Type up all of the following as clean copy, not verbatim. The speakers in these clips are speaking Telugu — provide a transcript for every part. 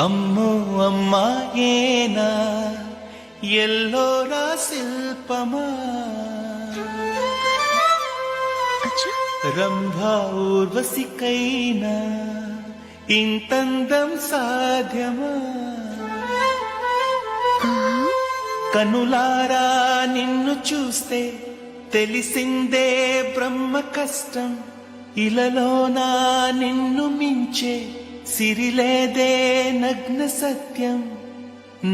అమ్మో అమ్మాయేనా ఎల్లోరా శిల్పమా రంభా ఊర్వశికైనా ఇంతందం సాధ్యమా కనులారా నిన్ను చూస్తే తెలిసిందే బ్రహ్మ కష్టం ఇలలోనా నిన్ను మించే సిరిలేదే నగ్న సత్యం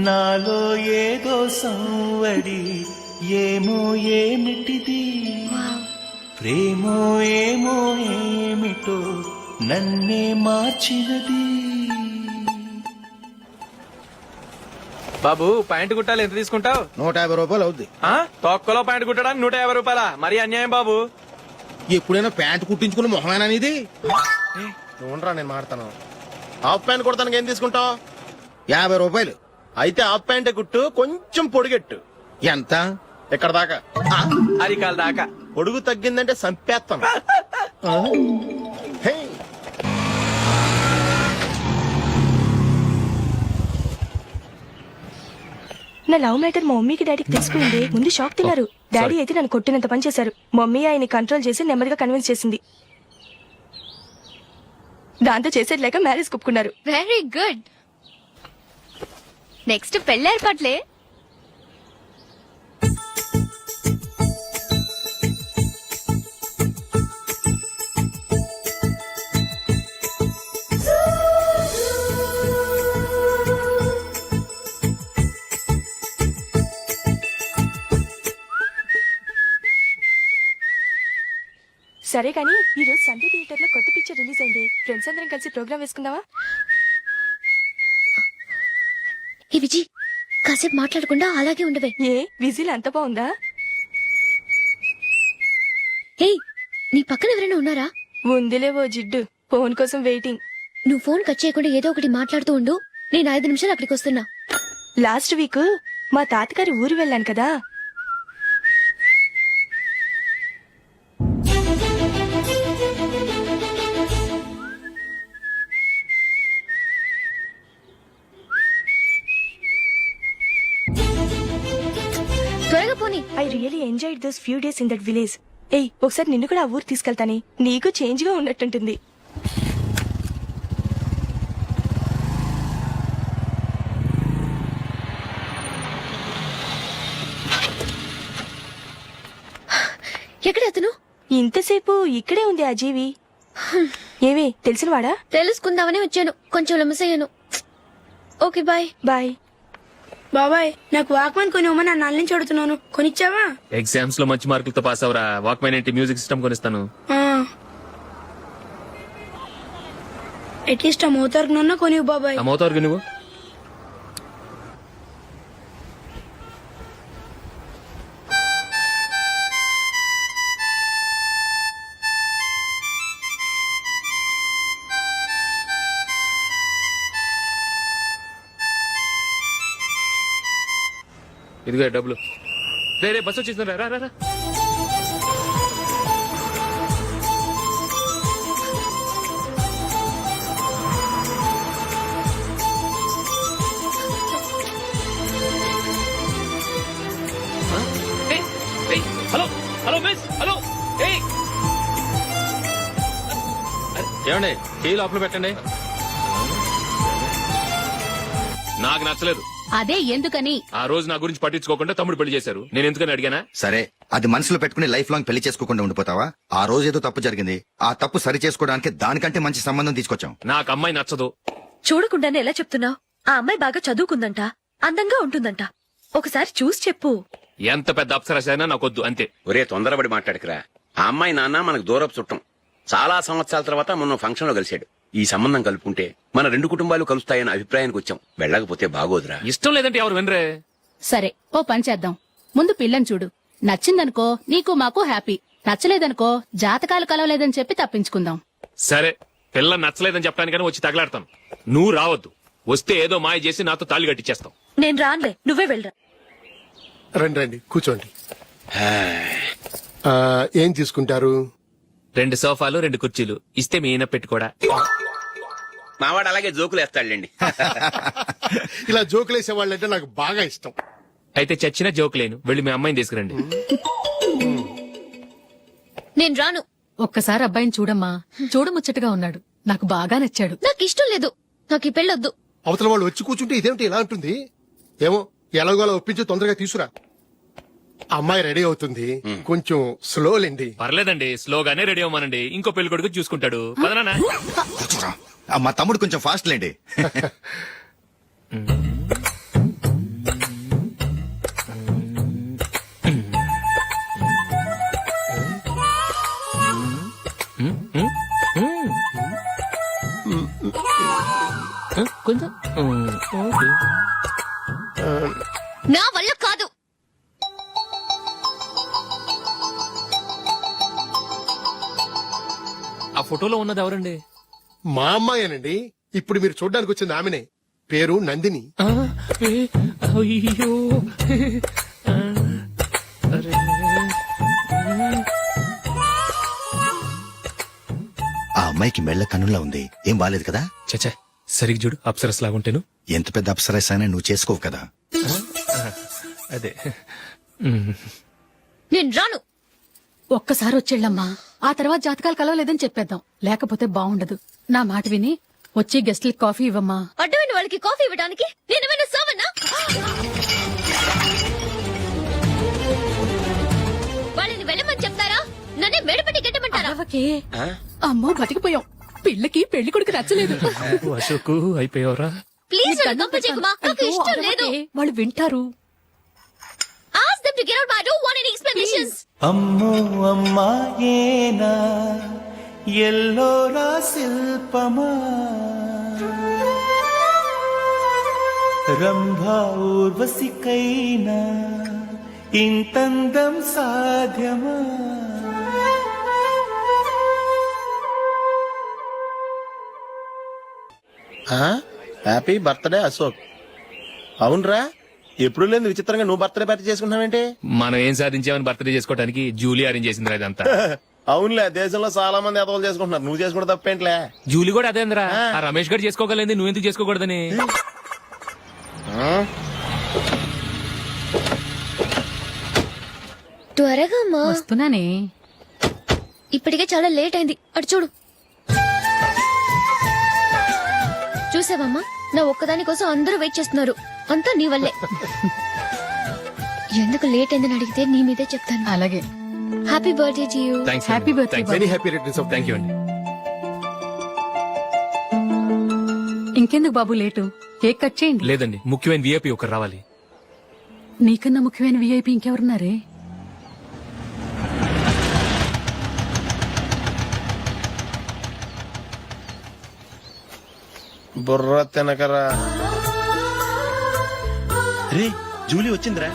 నాలో ఏదో సంవడి ఏమో ఏమిటిది ప్రేమో ఏమో ఏమిటో నన్నే మార్చినది. బాబు ప్యాంటు కుట్టాలి ఎంత తీసుకుంటావు? 150 రూపాయలు అవుద్ది. తొక్కలో ప్యాంటు కుట్టడానికి 150 రూపాయల? మరి అన్యాయం బాబు. ఎప్పుడైనా ప్యాంటు కుట్టించుకుని మొహమేనా ఇది? ఉండరా నేను మాడతాను. హాఫ్ ప్యాంట్ కుడతానికి ఏం తీసుకుంటావు? 50 రూపాయలు. అయితే హాఫ్ ప్యాంటే కుట్టు, కొంచెం పొడిగెట్టు. ఎంత? ఎక్కడ దాకా? అరికాల దాకా. పొడుగు తగ్గిందంటే సంపేస్తాను. హే. నా లవ్ మ్యాటర్ మా మమ్మీకి డాడీకి తెలిసిపోయింది. ముందు షాక్ తిన్నారు. డాడీ అయితే నన్ను కొట్టినంత పని చేశారు. మమ్మీ ఆయన్ని కంట్రోల్ చేసి నెమ్మదిగా కన్విన్స్ చేసింది. దాంతో చేసేది లేక మ్యారేజ్ ఒప్పుకున్నారు. Very good. నెక్స్ట్ పెళ్లి ఏర్పాట్లే. సరే కానీ ఈ రోజు సండే థియేటర్ లో కొత్త పిక్చర్ రిలీజ్ అయింది. ఫ్రెండ్స్ అందరం కలిసి ప్రోగ్రామ్ వేసుకుందామా? ఈ విజి కాసేపు మాట్లాడకుండా అలాగే ఉండవే. ఏ విజిల్ అంత బాగుందా? ఏయ్, నీ పక్కన ఎవరైనా ఉన్నారా? ఉందిలే ఓ జిడ్డు. ఫోన్ కోసం వెయిటింగ్. నువ్వు ఫోన్ కట్ చేయకుండా ఏదో ఒకటి మాట్లాడుతూ ఉండు. నేను 5 నిమిషాలు అక్కడికి వస్తున్నా. లాస్ట్ వీక్ మా తాతగారి ఊరు వెళ్ళాను కదా. త్వరగా పోనీ. I really enjoyed those few days in that village. ఏయ్, ఒకసారి నిన్ను కూడా ఆ ఊరు తీసుకెళ్తానే. నీకు చేంజ్ గా ఉన్నట్టుంటుంది. ఎక్కడ అతను? ఇంతసేపు ఇక్కడే ఉంది ఆ జీవి. ఏవే తెలిసినవాడా? తెలుసుకుందామని వచ్చాను. కొంచెం లెమసయ్యాను. Okay bye. బాయ్. బాబాయ్, నాకు వాక్మన్ కొనివ్వమని నా నాన్న నుంచి అడుగుతున్నాను. కొనిచ్చావా? ఎగ్జామ్స్ లో మంచి మార్కులతో పాస్ అవరా. వాక్మెన్ ఏంటి, మ్యూజిక్ సిస్టమ్ కొనిస్తాను. అట్లీస్ట్ ఆ మోతార్కు నన్న కొనివ్వు బాబాయ్. ఆ మోతారు నువ్వు. ఇదిగో డబ్బులు. రే బస్ వచ్చేసింది. రా రా రా. Hello hello miss. హలో. ఏమండి, టీ లోపల పెట్టండి. నాకు నచ్చలేదు. అదే ఎందుకని? ఆ రోజు నా గురించి పట్టించుకోకుండా తమ్ముడు పెళ్లి చేశారు. నేను ఎందుకని అడిగానా? సరే, అది మనసులో పెట్టుకుని లైఫ్ లాంగ్ పెళ్లి చేసుకోకుండా ఉండిపోతావా? ఆ రోజు ఏదో తప్పు జరిగింది. ఆ తప్పు సరి చేసుకోవడానికి దానికంటే మంచి సంబంధం తీసుకొచ్చాం. నాకు అమ్మాయి నచ్చదు. చూడకుండానే ఎలా చెప్తున్నావు? ఆ అమ్మాయి బాగా చదువుకుందంట, అందంగా ఉంటుందంట. ఒకసారి చూసి చెప్పు. ఎంత పెద్ద అప్సరసైనా నాకొద్దు, అంతే. ఒరే తొందరపడి మాట్లాడకురా. ఆ అమ్మాయి నాన్న మనకు దూరపు చుట్టం. చాలా సంవత్సరాల తర్వాత మొన్న ఫంక్షన్ లో కలిశాడు. ఈ సంబంధం కలుపుకుంటే మన 2 కుటుంబాలు కలుస్తాయన్న అభిప్రాయానికి వచ్చాం. వెళ్ళకపోతే బాగోదురా. ఇష్టం లేదంటే ఎవరు వినరే. సరే, ఓ పని చేద్దాం. ముందు పిల్లని చూడు. నచ్చిందనుకో నీకు మాకు హ్యాపీ. నచ్చలేదనుకో జాతకాలు కలవలేదని చెప్పి తప్పించుకుందాం. సరే, పిల్ల నచ్చలేదని చెప్పడానికని వచ్చి తగలాడతాను. నువ్వు రావద్దు. వస్తే ఏదో మాయ చేసి నాతో తాళి కట్టించేస్తావు. నేను రానులే, నువ్వే వెళ్ళరా. రండి రండి కూర్చోండి. ఏం తీసుకుంటారు? 2 సోఫాలు 2 కుర్చీలు ఇస్తే మీ ఈయన పెట్టుకోడా. మావాడు అలాగే జోకులు వేస్తాడులేండి. ఇలా జోకులేసే వాళ్ళంటే నాకు బాగా ఇష్టం. అయితే చచ్చిన జోక్ లేను, వెళ్ళి మీ అమ్మాయిని తీసుకురండి. నేను రాను. ఒక్కసారి అబ్బాయిని చూడమ్మా, చూడముచ్చటగా ఉన్నాడు, నాకు బాగా నచ్చాడు. నాకు ఇష్టం లేదు. నాకు ఈ పెళ్ళొద్దు. అవతల వాళ్ళు వచ్చి కూర్చుంటే ఇదేమిటి ఇలా ఉంటుంది? ఏమో ఎలాగోలా ఒప్పించి తొందరగా తీసురా. అమ్మాయి రెడీ అవుతుంది, కొంచెం స్లో లేండి. పర్లేదండి, స్లోగానే రెడీ అవ్వమానండి, ఇంకో పెళ్లి కొడుకు చూసుకుంటాడు. పదనా? కూర్చోరా. మా తమ్ముడు కొంచెం ఫాస్ట్ లేండి. కొంచెం నా వల్ల కాదు. ఆ ఫోటోలో ఉన్నది ఎవరండి? మా అమ్మాయేనండి. ఇప్పుడు మీరు చూడడానికి వచ్చింది ఆమెనే. పేరు నందిని. అయ్యో ఆ అమ్మాయికి మెళ్ళ కన్నులా ఉంది, ఏం బాలేదు కదా? చచ్చా, సరిగ్గా చూడు, అప్సరస్ లాగుంటేను. ఎంత పెద్ద అప్సరస్ అయినా నువ్వు చేసుకోవు కదా. అదే. నేను రాను. ఒక్కసారి వచ్చేళ్ళమ్మా, ఆ తర్వాత జాతకాలు కలవలేదని చెప్పేద్దాం, లేకపోతే బాగుండదు. నా మాట విని వచ్చి గెస్ట్లకి కాఫీ ఇవ్వమ్మా. అడ్డమైన వాళ్ళకి కాఫీ ఇవ్వడానికి నేనేమైనా సోమన్నా? వాళ్ళని వెళ్ళమని చెప్తారా? నన్నే మేడపట్టి గెట్టమంటారా? అరవకే. అమ్మో బతికిపోయాం, పిల్లకి పెళ్లి కొడుకు నచ్చలేదు. అశోక్ అయిపోయావరా? ప్లీజ్ నన్ను పంపించేకుమా, నాకు ఇష్టం లేదు. వాళ్ళు వింటారు. Ask them to get out. I don't want any explanations. అమ్మో అమ్మాయేనా ఎల్లోరా శిల్పమా, రంభా ఊర్వశికైనా ఇంతందం సాధ్యమా? Happy birthday Ashok. అవునరా, ఎప్పుడు లేదు విచిత్రంగా నువ్వు బర్త్డే పార్టీ చేసుకుంటున్నావేంటి? మనం ఏం సాధించామని బర్త్డే చేసుకోవడానికి జూలీ అరేంజ్ చేసిందిరా ఇదంతా. అవునులే, దేశంలో చాలా మంది ఎదవలు చేసుకుంటున్నారు, నువ్వు చేసుకోవడం తప్పేంట్లే. జూలీ కూడా అదేంద్రా, ఆ రమేష్ గారు చేసుకోగలేదు, నువ్వెందుకు చేసుకోకూడదని. త్వరగా అమ్మా, వస్తున్నానే. ఇప్పటికే చాలా లేట్ అయింది. అటు చూడు. చూసావమ్మా, నా ఒక్కదాని కోసం అందరూ వెయిట్ చేస్తున్నారు. అంతా నీ వల్లే. ఎందుకు లేట్ అయిందని అడిగితే నీ మీదే చెప్తాను. అలాగే. Happy birthday to you. Thanks. Happy birthday, very happy returns of thank you అండి. ఇంకెందుకు బాబు లేటు, కేక్ కట్ చేయండి. లేదండి, ముఖ్యమైన విఐపి ఒకరు రావాలి. నీకన్నా ముఖ్యమైన విఐపి ఇంకెవరున్నారే? బుర్ర తినకరా. రే జూలీ వచ్చిందిరా.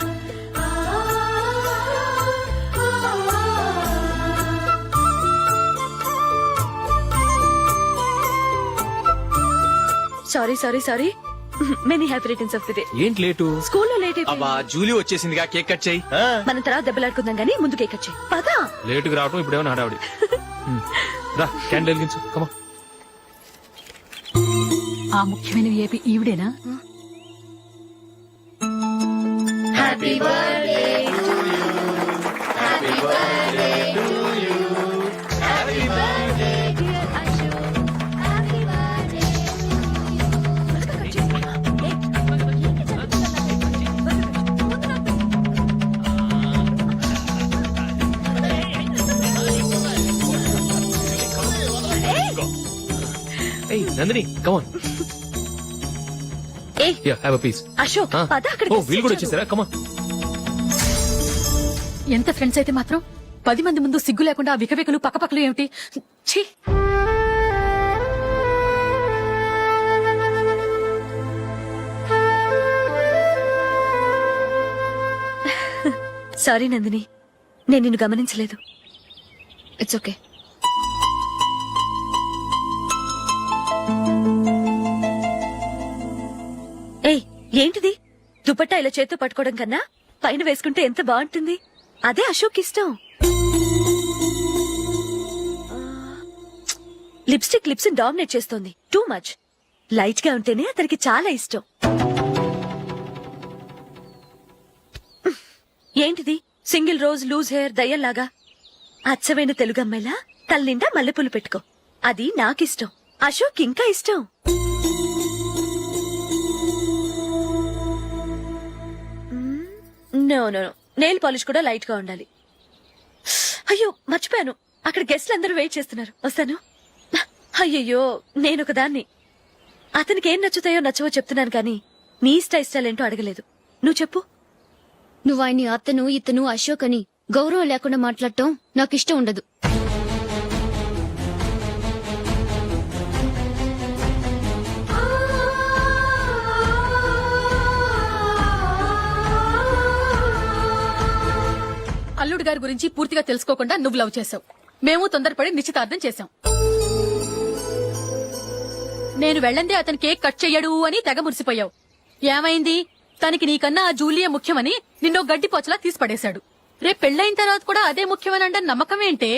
Sorry sorry sorry, many happy returns of the day. ఏంటి లేటు? స్కూల్లో లేట్ అయిపోయింది. అబ్బా, జూలీ వచ్చేసిందిగా, కేక్ కట్ చేయి. మనం తర్వాత దెబ్బలాడుకుందాం గానీ ముందు కేక్ వచ్చాయి. పదా లేటుగా రావటం ఇప్పుడేమో హడావిడి. రా, క్యాండిల్ వెలిగించు, కమా. ఆ ముఖ్యమైన విఐపి ఈవిడేనా? Happy birthday to you. Happy birthday to you. Happy birthday dear Ashok. Happy birthday. ఏయ్ నందిని, కమాన్. ఏ yeah, have a piece. Ashok పద అక్కడికి. ఓ, వీళ్ళు కూడా వచ్చేసారా? కమాన్. ఎంత ఫ్రెండ్స్ అయితే మాత్రం 10 మంది ముందు సిగ్గు లేకుండా ఆ వికవికలు పక్కపక్కలు ఏమిటి? ఛీ! సారీ నందిని, నేను నిన్ను గమనించలేదు. It's okay. ఏయ్ ఏంటిది? దుపట్టా ఇలా చేత్తో పట్టుకోవడం కన్నా పైన వేసుకుంటే ఎంత బాగుంటుంది. అదే అశోక్ ఇష్టం. లిప్స్టిక్ లిప్స్ డామినేట్ చేస్తోంది. Too much. లైట్ గా ఉంటేనే అతనికి చాలా ఇష్టం. ఏంటిది సింగిల్ రోజ్ లూజ్ హెయిర్ దయ్యంలాగా? అచ్చమైన తెలుగు అమ్మాయిలా తల్లిండా మల్లెపూలు పెట్టుకో. అది నాకిష్టం. అశోక్ ఇంకా ఇష్టం. నో నో నెయిల్ పాలిష్ కూడా లైట్ గా ఉండాలి. అయ్యో మర్చిపోయాను, అక్కడ గెస్ట్లు అందరూ వెయిట్ చేస్తున్నారు. వస్తాను. అయ్యయ్యో నేనొక దాన్ని. అతనికి ఏం నచ్చుతాయో నచ్చవో చెప్తున్నాను కానీ నీ ఇష్టాలేంటో అడగలేదు. నువ్వు చెప్పు. నువ్వు ఆయన్ని అతను ఇతను అశోక్ అని గౌరవం లేకుండా మాట్లాడటం నాకు ఇష్టం ఉండదు. అల్లుడు గారి గురించి పూర్తిగా తెలుసుకోకుండా నువ్వు లవ్ చేసావు. మేము తొందరపడి నిశ్చితార్థం చేశాం. నేను వెళ్ళందే అతను కేక్ కట్ చెయ్యడు అని తెగ మురిసిపోయావు. ఏమైంది? తనకి నీకన్నా ఆ జూలియా ముఖ్యమని నిన్నో గడ్డిపోచలా తీసి పడేశాడు. రేపు పెళ్ళైన తర్వాత కూడా అదే ముఖ్యమని అంటే నమ్మకం ఏంటే?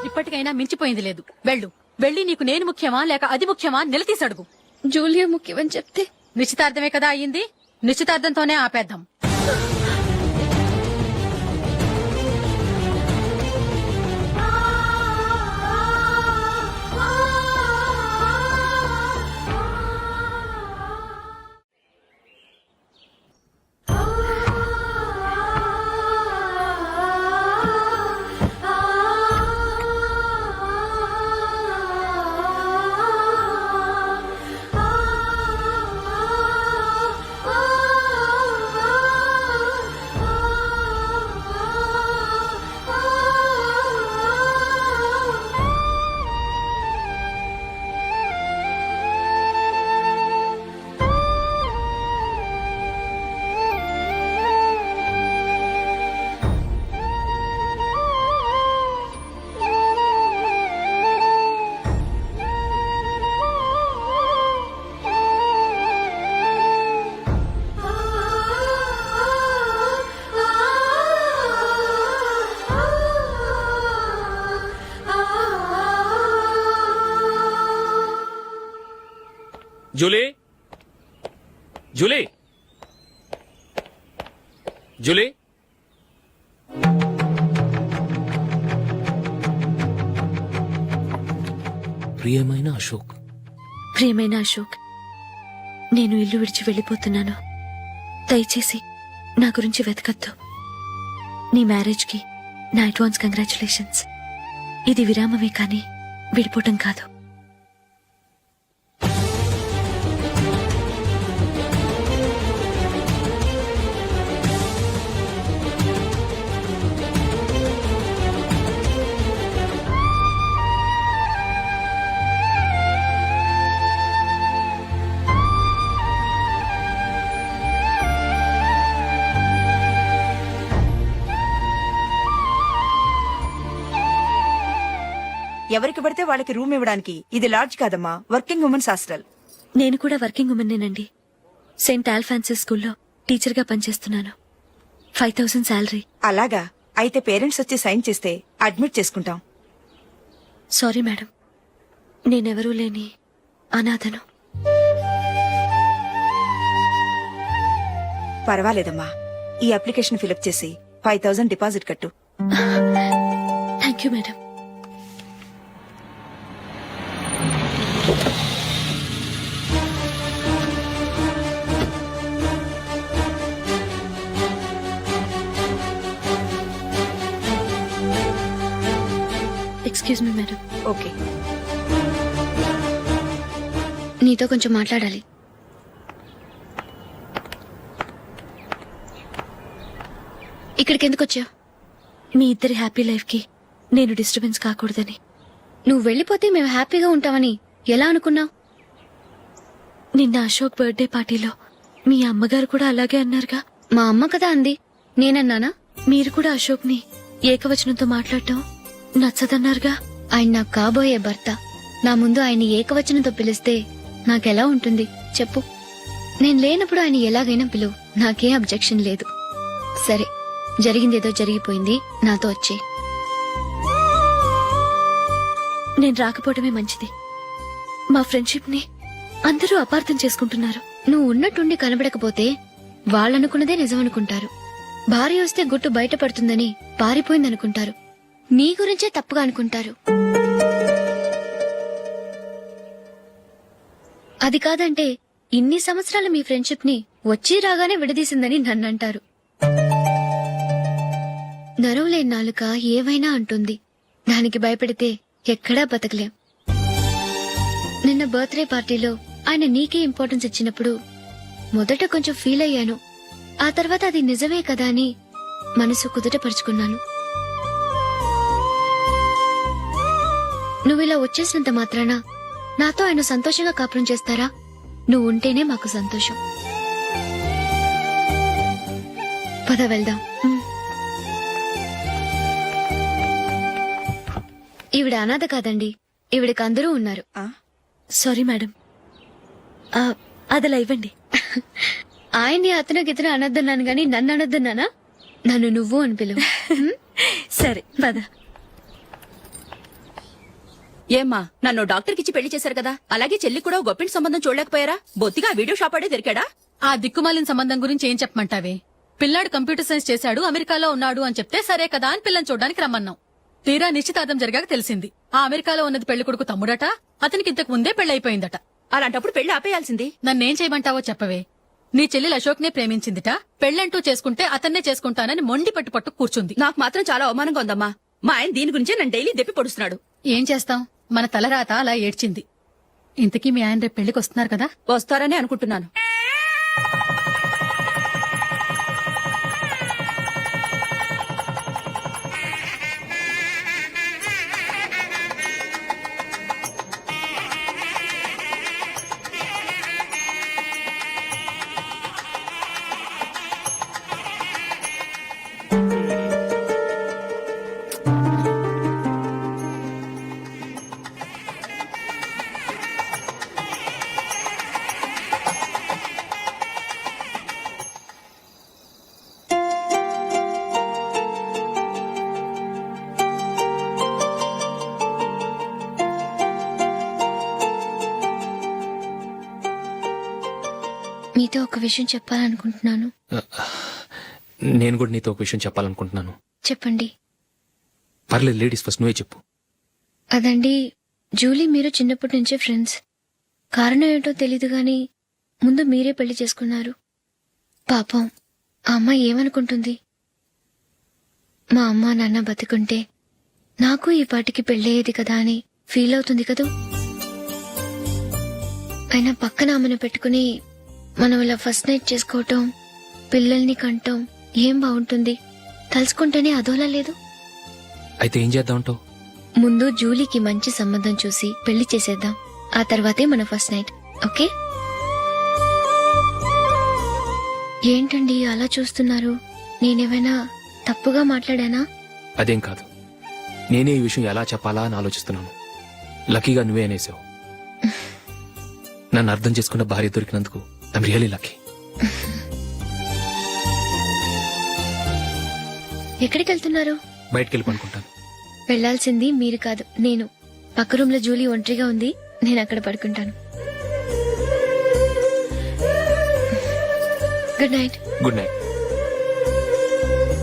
ఇప్పటికైనా మించిపోయింది లేదు. వెళ్ళి నీకు నేను ముఖ్యమా లేక అది ముఖ్యమా నిలదీసి అడుగు. జూలియా ముఖ్యమని చెప్తే నిశ్చితార్థమే కదా అయ్యింది. నిశ్చితార్థంతోనే ఆపేద్దాం. జూలీ జూలీ జూలీ ప్రియమైన అశోక్, ప్రియమైన అశోక్, నేను ఇల్లు విడిచి వెళ్ళిపోతున్నాను. దయచేసి నా గురించి వెతకద్దు. నీ మ్యారేజ్ కి నా అడ్వాన్స్ కంగ్రాచులేషన్స్. ఇది విరామమే కానీ విడిపోవటం కాదు. ఎవరికి పడితే వాళ్ళకి రూమ్ ఇవ్వడానికి ఇది లాడ్జ్ కాదమ్మా, వర్కింగ్ ఉమెన్స్ హాస్టల్. నేను కూడా వర్కింగ్ ఉమెన్నేనండి. సెయింట్ ఆల్ఫాన్సెస్ స్కూల్లో టీచర్ గా పనిచేస్తున్నాను. 5000 శాలరీ. అలాగా? అయితే పేరెంట్స్ వచ్చి సైన్ చేస్తే అడ్మిట్ చేసుకుంటాం. సారీ మేడం, నేనెవరూ లేని అనాథను. పర్వాలేదమ్మా, ఈ అప్లికేషన్ ఫిలప్ చేసి 5000 డిపాజిట్ కట్టు. Thank you madam. Excuse me madam. Okay. నీతో కొంచెం మాట్లాడాలి. ఇక్కడికి ఎందుకు వచ్చావు? మీ ఇద్దరి హ్యాపీ లైఫ్ కి నేను డిస్టర్బెన్స్ కాకూడదని. నువ్వు వెళ్ళిపోతే మేము హ్యాపీగా ఉంటామని ఎలా అనుకున్నావు? నిన్న అశోక్ బర్త్డే పార్టీలో మీ అమ్మగారు కూడా అలాగే అన్నారుగా. మా అమ్మ కదా అంది, నేనన్నానా? మీరు కూడా అశోక్ ని ఏకవచనంతో మాట్లాడటం నచ్చదన్నారుగా. ఆయన నాకు కాబోయే భర్త. నా ముందు ఆయన్ని ఏకవచనంతో పిలిస్తే నాకెలా ఉంటుంది చెప్పు? నేను లేనప్పుడు ఆయన ఎలాగైనా పిలువు, నాకే అబ్జెక్షన్ లేదు. సరే, జరిగిందేదో జరిగిపోయింది, నాతో వచ్చే. నేను రాకపోవడమే మంచిది. మా ఫ్రెండ్షిప్ ని అందరూ అపార్థం చేసుకుంటున్నారు. నువ్వు ఉన్నట్టుండి కనబడకపోతే వాళ్ళనుకున్నదే నిజం అనుకుంటారు. భార్య వస్తే గుట్టు బయటపడుతుందని పారిపోయిందనుకుంటారు. నీ గురించే తప్పుగా అనుకుంటారు. అది కాదంటే ఇన్ని సంవత్సరాల మీ ఫ్రెండ్షిప్ ని వచ్చి రాగానే విడదీసిందని నన్నంటారు. నరవలేని నాలుక ఏవైనా అంటుంది. దానికి భయపడితే ఎక్కడా బతకలేం. నిన్న బర్త్డే పార్టీలో ఆయన నీకే ఇంపార్టెన్స్ ఇచ్చినప్పుడు మొదట కొంచెం ఫీల్ అయ్యాను. ఆ తర్వాత అది నిజమే కదా అని మనసు కుదుటపరుచుకున్నాను. నువ్విలా వచ్చేసినంత మాత్రాన నాతో ఆయన సంతోషంగా కాపురం చేస్తారా? నువ్వు ఉంటేనే మాకు సంతోషం. పద వెళ్దాం. ఈవిడ అనాథ కాదండి, ఈవిడకి అందరూ ఉన్నారు. Sorry madam. అదలా ఇవ్వండి. ఆయన్ని అతను అనొద్దన్నాను గాని నన్ను అనొద్దన్నానా? నన్ను నువ్వు అని పిలువు. సరే పద. ఏమ్మా, నన్ను డాక్టర్ కిచ్చి పెళ్లి చేశారు కదా, అలాగే చెల్లి కూడా గొప్పింటి సంబంధం చూడలేకపోయారా? బొత్తిగా వీడియో షాప్ ఆడే దొరికాడా? ఆ దిక్కుమాలిన సంబంధం గురించి ఏం చెప్పమంటావే? పిల్లాడు కంప్యూటర్ సైన్స్ చేశాడు, అమెరికాలో ఉన్నాడు అని చెప్తే సరే కదా అని పిల్లని చూడడానికి రమ్మన్నాం. తీరా నిశ్చితార్థం జరిగాక తెలిసింది ఆ అమెరికాలో ఉన్నది పెళ్లి కొడుకు తమ్ముడట. అతనికి ఇంతకు ముందే పెళ్లయిపోయిందట. అలాంటప్పుడు పెళ్లి ఆపేయాల్సింది. నన్నేం చేయమంటావో చెప్పవే. నీ చెల్లెలు అశోక్ నే ప్రేమించిందిట. పెళ్లంటూ చేసుకుంటే అతన్నే చేసుకుంటానని మొండి పట్టు కూర్చుంది. నాకు మాత్రం చాలా అవమానంగా ఉందమ్మా. మా ఆయన దీని గురించే నన్ను డైలీ దెప్పి పొడుస్తున్నాడు. ఏం చేస్తాం, మన తలరాత అలా ఏడ్చింది. ఇంతకీ మీ ఆయన రేపు పెళ్లికి వస్తున్నారు కదా? వస్తారని అనుకుంటున్నాను. మీతో ఒక విషయం చెప్పాలనుకుంటున్నాను. నేను కూడా నీతో ఒక విషయం చెప్పాలనుకుంటున్నాను. చెప్పండి. పర్లేదు, లేడీస్ ఫస్ట్, నువ్వే చెప్పు. అదండి, జూలీ మీరు చిన్నప్పటి నుంచే ఫ్రెండ్స్. కారణం ఏంటో తెలీదు గాని ముందు మీరే పెళ్లి చేసుకున్నారు. పాపం ఆ అమ్మాయి ఏమనుకుంటుంది? మా అమ్మ నాన్న బతికుంటే నాకు ఈ పాటికి పెళ్ళయ్యేది కదా అని ఫీల్ అవుతుంది కదూ. అయినా పక్కన ఆమెను పెట్టుకుని మనం ఇలా ఫస్ట్ నైట్ చేసుకోవటం, పిల్లల్ని కంటాం ఏం బాగుంటుంది? తలుచుకుంటేనే అదోలా లేదు. అయితే ఏం చేద్దామంటావు? ముందు జూలీకి మంచి సంబంధం చూసి పెళ్లి చేసేద్దాం. ఆ తర్వాతే మన ఫస్ట్ నైట్. ఓకే? ఏంటండి అలా చూస్తున్నారు? నేనేమైనా తప్పుగా మాట్లాడానా? అదేం కాదు, నేనే ఈ విషయం ఎలా చెప్పాలా అని ఆలోచిస్తున్నాను. లక్కీగా నువ్వే అనేసావు. నన్ను అర్థం చేసుకున్న భార్య దొరికినందుకు ఐమ్ రియలీ లక్కీ. ఎక్కడికి వెళ్తున్నారు? బయటికి వెళ్ళి పడుకుంటాను. వెళ్లాల్సింది మీరు కాదు, నేను. పక్క రూమ్ లో జూలీ ఒంటరిగా ఉంది, నేను అక్కడ పడుకుంటాను. Good night. Good night.